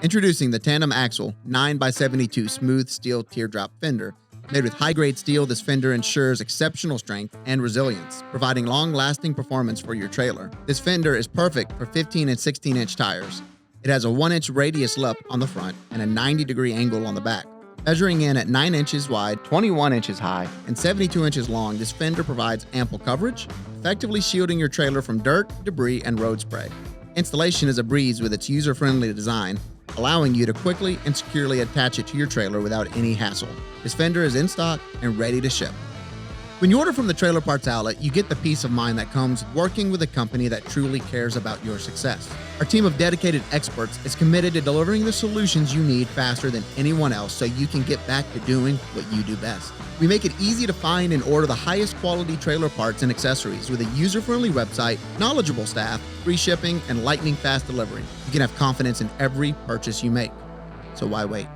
Introducing the Tandem Axle 9x72 smooth steel teardrop fender. Made with high-grade steel, this fender ensures exceptional strength and resilience, providing long-lasting performance for your trailer. This fender is perfect for 15 and 16-inch tires. It has a 1-inch radius lip on the front and a 90-degree angle on the back. Measuring in at 9 inches wide, 21 inches high, and 72 inches long, this fender provides ample coverage, effectively shielding your trailer from dirt, debris, and road spray. Installation is a breeze with its user-friendly design, allowing you to quickly and securely attach it to your trailer without any hassle. This fender is in stock and ready to ship. When you order from the Trailer Parts Outlet, you get the peace of mind that comes working with a company that truly cares about your success. Our team of dedicated experts is committed to delivering the solutions you need faster than anyone else so you can get back to doing what you do best. We make it easy to find and order the highest quality trailer parts and accessories with a user-friendly website, knowledgeable staff, free shipping, and lightning fast delivery. You can have confidence in every purchase you make. So why wait?